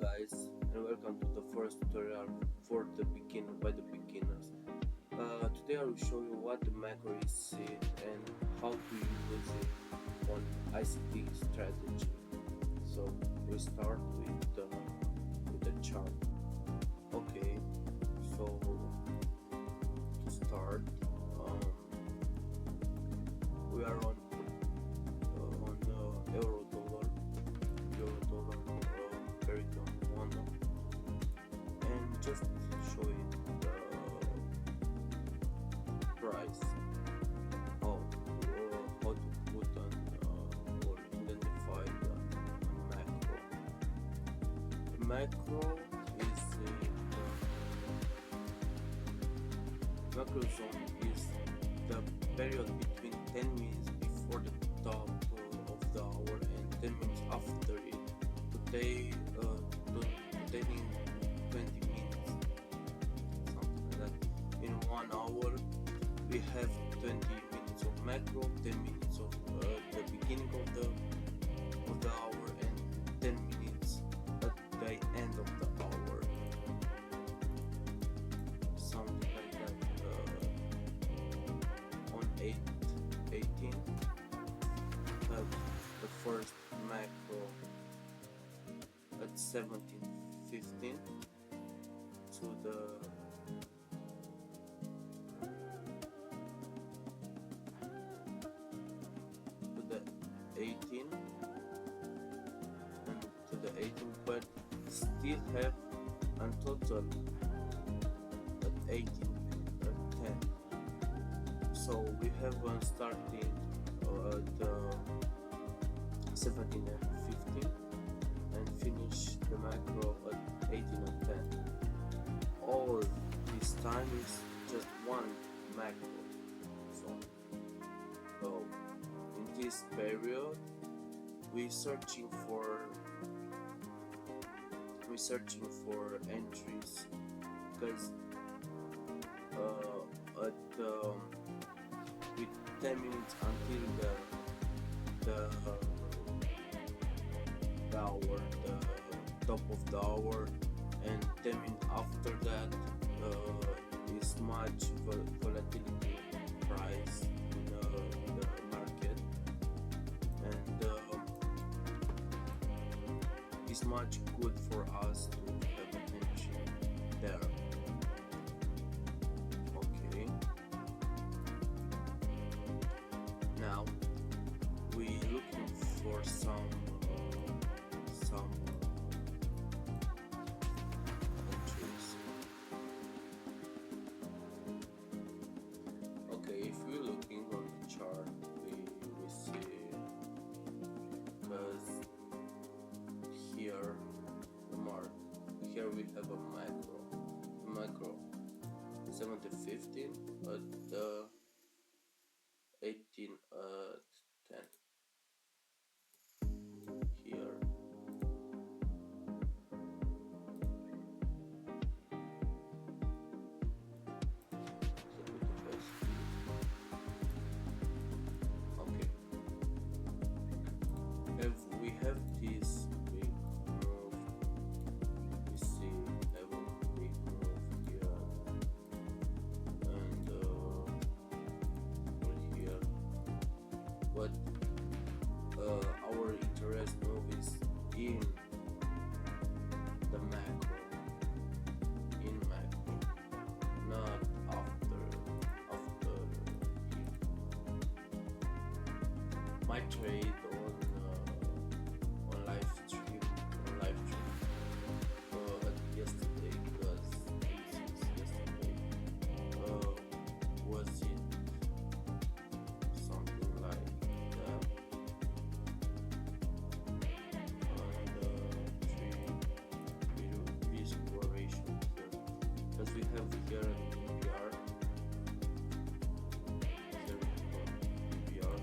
guys, and welcome to the first tutorial for the beginner by the beginners. Today I will show you what the macro is and how to use it on ICT strategy. So we start with the chart. Okay, so to start, we are on euro dollar American one, and just show you the price, how to put on or identify the macro. The macro is the macro zone is the period between 10 minutes before the top of the hour and 10 minutes after it. Today, taking 20 minutes, something like that. In 1 hour, we have 20 minutes of macro, 10 minutes of the beginning of the hour, and 10 minutes at the end of the hour. Something like that. On 8/18, have the first macro at 17:15 to the 18 and to the 18, but still have a total at 18 at 10. So we have one starting at 17 and 15 and finish the macro at 18 and 10. All this time is just one macro. So in this period we're searching for entries, because at with 10 minutes until the hour, the top of the hour, and 10 minutes after that is much volatility price in the market, and it's much good for us to have attention there. Okay, now we looking for some entries. Okay, if we're looking on the chart, we see, because here we have a macro 17:15 at 18 at 10. Here okay, we have this big move. We see a big move here and here, but our interest move is in the macro, not after here. My trade on live stream yesterday, because since yesterday was it something like that, and risk correlation here, because we have here an PPR. Here we have PPR.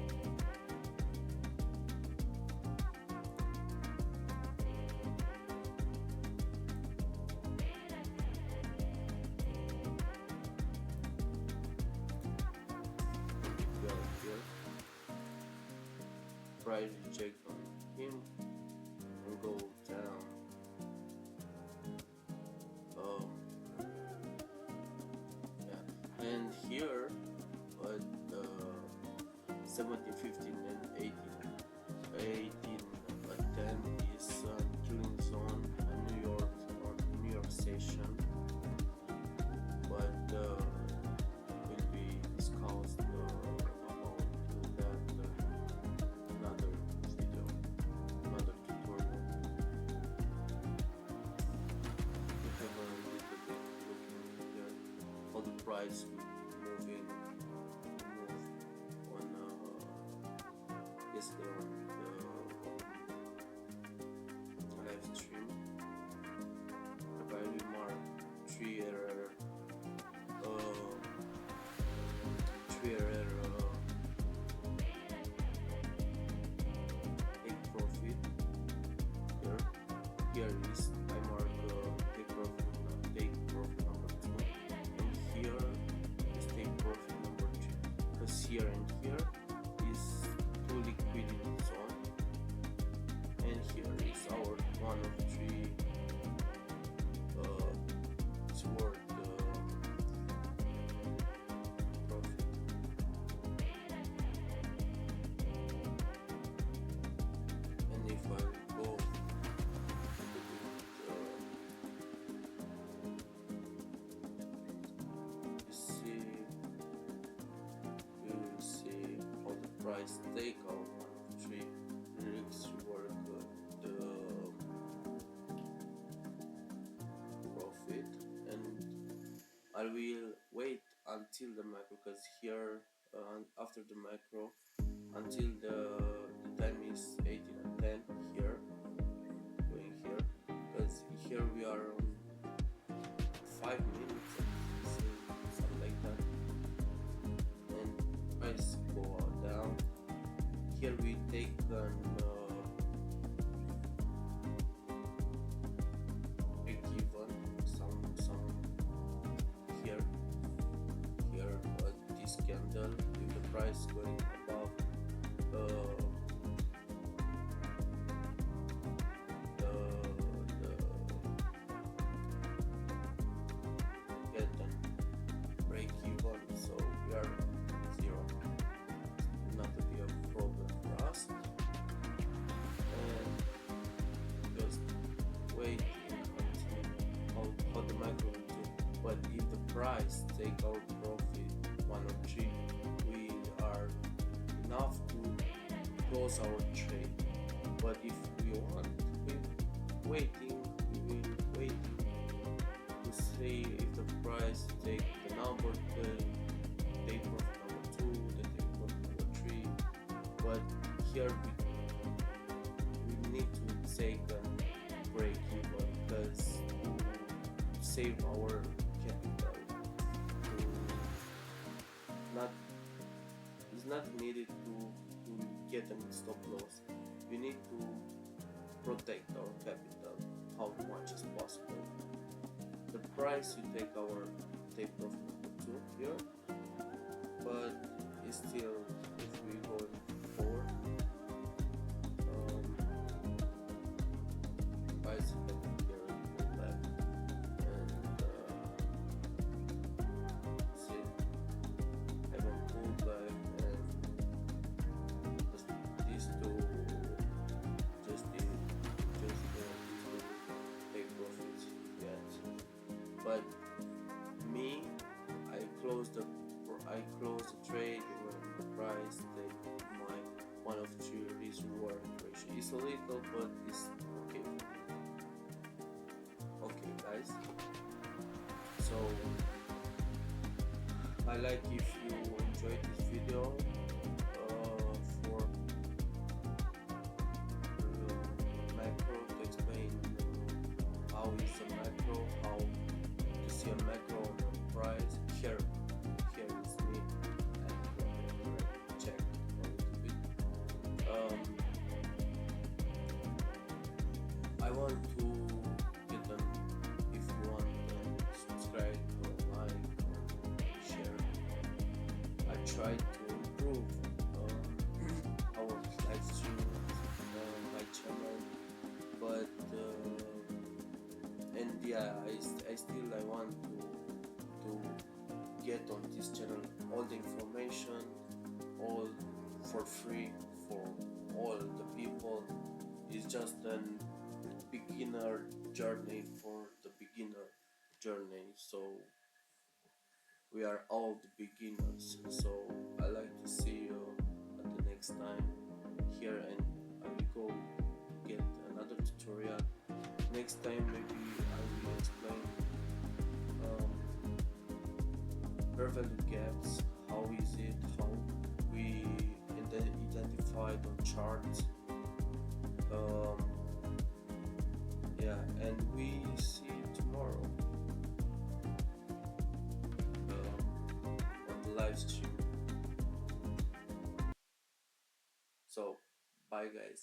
Here, price reject on him and go down 17, 15 and 18. 18 at 10 is drilling zone, New York or New York session, but will be discussed about that another video, another tutorial. We have a little bit looking here how the price moving move on yesterday on the live stream. If I remark three error take profit here. Here is I mark take profit number 2, and here is take profit number 3, because here and here is 2 liquidity zone, and here is our 1 of 3 it's worth profit. And if I go you will see how the price take our 1 of 3 lyrics reward the profit, and I will wait until the macro, because here after the macro until the time is 18 and 10 here, going here, because here we are on 5 minutes something like that, and price go down. Here we take an break even some here this candle with the price going above the get an break even, so we are 0, not to be a problem for us, and just wait until how the macro will do. But if the price take our profit 1 or 3, we are enough to close our trade. But if we want, we will waiting to see if the price take the number 10, take profit number 2, the take profit number 3. But here we need to take a break even, because to save our capital, it's not needed to get a stop loss. We need to protect our capital how much as possible. The price you take our take profit number 2 here, but it's still, if we go forward, price here go back, and see, have a pullback, and these two just take profits yet. But me, I closed the trade when the price take my 1 of 3 risk reward ratio. It's a little, but it's okay. Okay, guys. So I like if you enjoyed this video for macro, to explain how is a macro, how to see a macro on the price. Here is me, and check a little bit. I want to get them. If you want, subscribe or like or share. I try to improve our live stream, my channel, but and yeah, I want to get on this channel all the information, all for free for all the people. It's just a beginner journey for the beginner journey. So we are all the beginners. So I like to see you at the next time here, and I will go get another tutorial. Next time maybe I will explain um, fair value gaps. How is it? How we identify the charts? Um, yeah, and we see you tomorrow on the live stream. So bye guys.